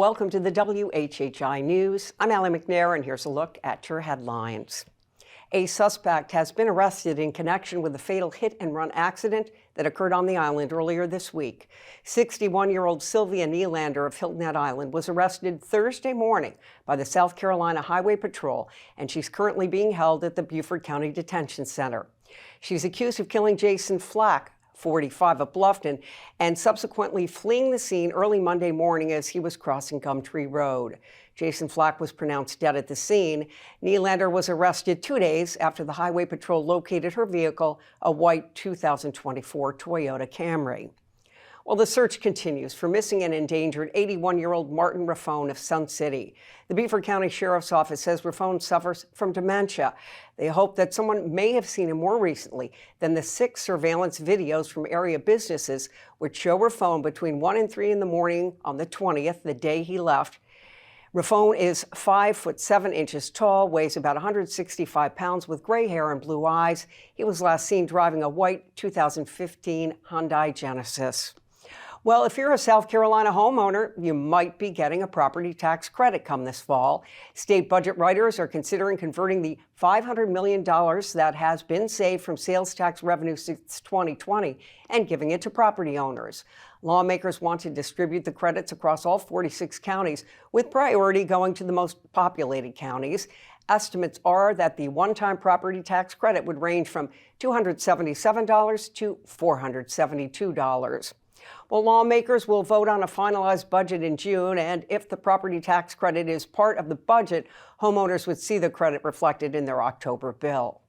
Welcome to the WHHI News. I'm Allie McNair, and here's a look at your headlines. A suspect has been arrested in connection with a fatal hit-and-run accident that occurred on the island earlier this week. 61-year-old Sylvia Nylander of Hilton Head Island was arrested Thursday morning by the South Carolina Highway Patrol, and she's currently being held at the Beaufort County Detention Center. She's accused of killing Jason Flack, 45, of Bluffton, and subsequently fleeing the scene early Monday morning as he was crossing Gumtree Road. Jason Flack was pronounced dead at the scene. Nylander was arrested 2 days after the Highway Patrol located her vehicle, a white 2024 Toyota Camry. Well, the search continues for missing and endangered 81-year-old Martin Raffone of Sun City. The Beaufort County Sheriff's Office says Raffone suffers from dementia. They hope that someone may have seen him more recently than the 6 surveillance videos from area businesses, which show Raffone between 1 and 3 in the morning on the 20th, the day he left. Raffone is 5'7" tall, weighs about 165 pounds, with gray hair and blue eyes. He was last seen driving a white 2015 Hyundai Genesis. Well, if you're a South Carolina homeowner, you might be getting a property tax credit come this fall. State budget writers are considering converting the $500 million that has been saved from sales tax revenue since 2020 and giving it to property owners. Lawmakers want to distribute the credits across all 46 counties, with priority going to the most populated counties. Estimates are that the one-time property tax credit would range from $277 to $472. Well, lawmakers will vote on a finalized budget in June, and if the property tax credit is part of the budget, homeowners would see the credit reflected in their October bill.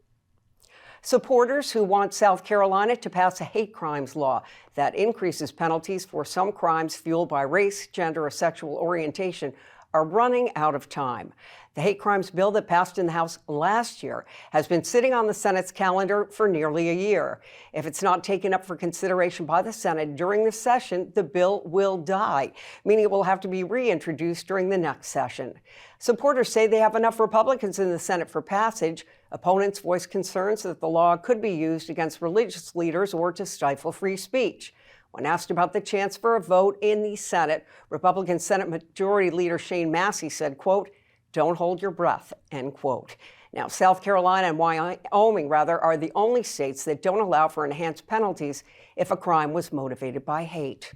Supporters who want South Carolina to pass a hate crimes law that increases penalties for some crimes fueled by race, gender, or sexual orientation are running out of time. The hate crimes bill that passed in the House last year has been sitting on the Senate's calendar for nearly a year. If it's not taken up for consideration by the Senate during this session, the bill will die, meaning it will have to be reintroduced during the next session. Supporters say they have enough Republicans in the Senate for passage. Opponents voice concerns that the law could be used against religious leaders or to stifle free speech. When asked about the chance for a vote in the Senate, Republican Senate Majority Leader Shane Massey said, quote, "Don't hold your breath," end quote. Now, South Carolina and Wyoming, are the only states that don't allow for enhanced penalties if a crime was motivated by hate.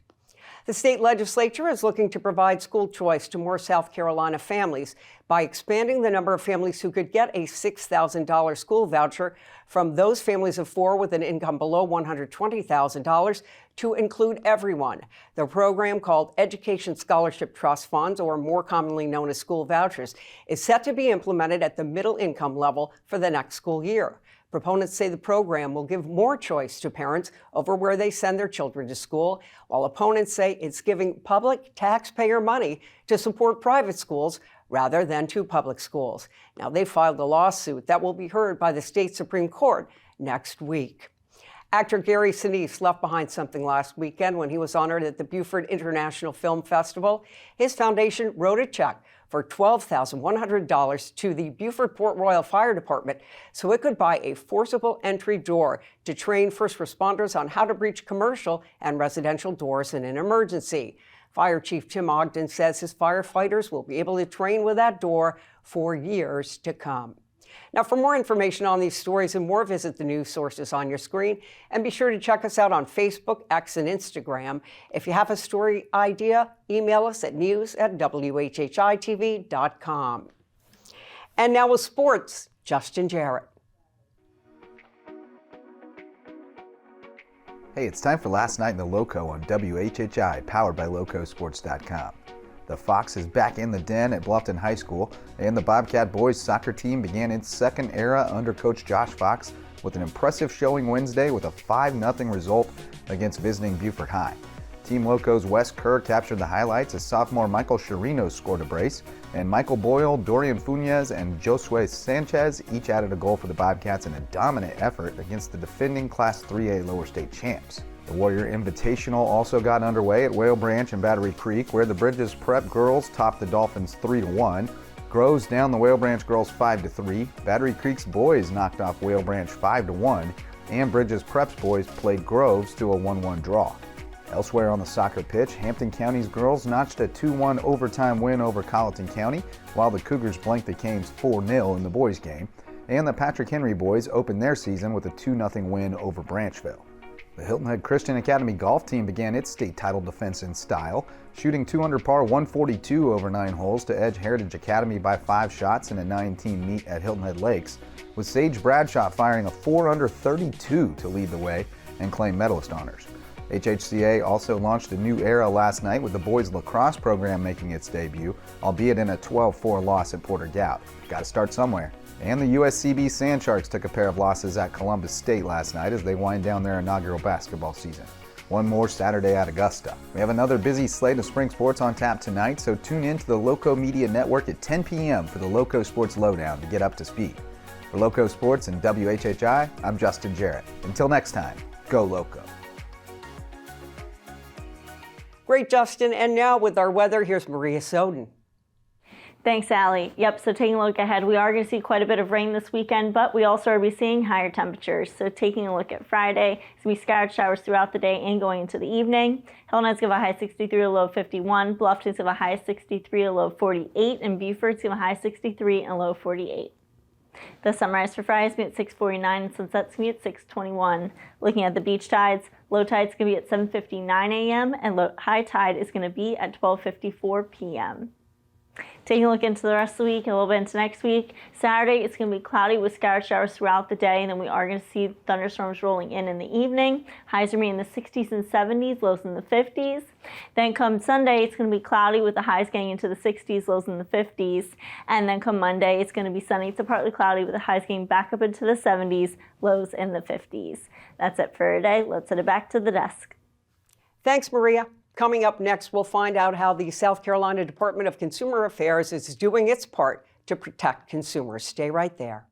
The state legislature is looking to provide school choice to more South Carolina families by expanding the number of families who could get a $6,000 school voucher from those families of 4 with an income below $120,000 to include everyone. The program, called Education Scholarship Trust Funds, or more commonly known as school vouchers, is set to be implemented at the middle income level for the next school year. Proponents say the program will give more choice to parents over where they send their children to school, while opponents say it's giving public taxpayer money to support private schools rather than to public schools. Now, they filed a lawsuit that will be heard by the state Supreme Court next week. Actor Gary Sinise left behind something last weekend when he was honored at the Beaufort International Film Festival. His foundation wrote a check for $12,100 to the Beaufort Port Royal Fire Department so it could buy a forcible entry door to train first responders on how to breach commercial and residential doors in an emergency. Fire Chief Tim Ogden says his firefighters will be able to train with that door for years to come. Now, for more information on these stories and more, visit the news sources on your screen, and be sure to check us out on Facebook, X, and Instagram. If you have a story idea, email us at news@WHHI-TV.com. And now with sports, Justin Jarrett. Hey, it's time for Last Night in the Lowco on WHHI, powered by LowcoSports.com. The Fox is back in the den at Bluffton High School, and the Bobcat boys soccer team began its second era under Coach Josh Fox with an impressive showing Wednesday with a 5-0 result against visiting Beaufort High. Team Lowco's Wes Kerr captured the highlights as sophomore Michael Chirinos scored a brace, and Michael Boyle, Dorian Fuñez, and Josue Sanchez each added a goal for the Bobcats in a dominant effort against the defending Class 3A lower state champs. The Warrior Invitational also got underway at Whale Branch and Battery Creek, where the Bridges Prep girls topped the Dolphins 3-1. Groves down the Whale Branch girls 5-3. Battery Creek's boys knocked off Whale Branch 5-1, and Bridges Prep's boys played Groves to a 1-1 draw. Elsewhere on the soccer pitch, Hampton County's girls notched a 2-1 overtime win over Colleton County, while the Cougars blanked the Canes 4-0 in the boys' game. And the Patrick Henry boys opened their season with a 2-0 win over Branchville. The Hilton Head Christian Academy golf team began its state title defense in style, shooting 2 under par 142 over 9 holes to edge Heritage Academy by 5 shots in a 9-team meet at Hilton Head Lakes, with Sage Bradshaw firing a 4 under 32 to lead the way and claim medalist honors. HHCA also launched a new era last night with the boys lacrosse program making its debut, albeit in a 12-4 loss at Porter Gout. Got to start somewhere. And the USCB Sand Sharks took a pair of losses at Columbus State last night as they wind down their inaugural basketball season. One more Saturday at Augusta. We have another busy slate of spring sports on tap tonight, so tune in to the Lowco Media Network at 10 p.m. for the Lowco Sports Lowdown to get up to speed. For Lowco Sports and WHHI, I'm Justin Jarrett. Until next time, go Lowco. Great, Justin. And now with our weather, here's Maria Soden. Thanks, Allie. Yep, so taking a look ahead, we are going to see quite a bit of rain this weekend, but we also are seeing higher temperatures. So taking a look at Friday, it's going to be scattered showers throughout the day and going into the evening. Hilton Head's going to have a high 63, a low of 51. Bluffton's going to have a high 63, a low of 48. And Beaufort's going to have a high 63 and a low of 48. The sunrise for Friday is going to be at 6:49 and sunset's going to be at 6:21. Looking at the beach tides, low tide's going to be at 7:59 a.m. and high tide is going to be at 12:54 p.m. Taking a look into the rest of the week and a little bit into next week, Saturday it's going to be cloudy with scattered showers throughout the day, and then we are going to see thunderstorms rolling in the evening. Highs are in the 60s and 70s, lows in the 50s. Then come Sunday, it's going to be cloudy with the highs getting into the 60s, lows in the 50s. And then come Monday, it's going to be sunny to partly cloudy with the highs getting back up into the 70s, lows in the 50s. That's it for today. Let's send it back to the desk. Thanks, Maria. Coming up next, we'll find out how the South Carolina Department of Consumer Affairs is doing its part to protect consumers. Stay right there.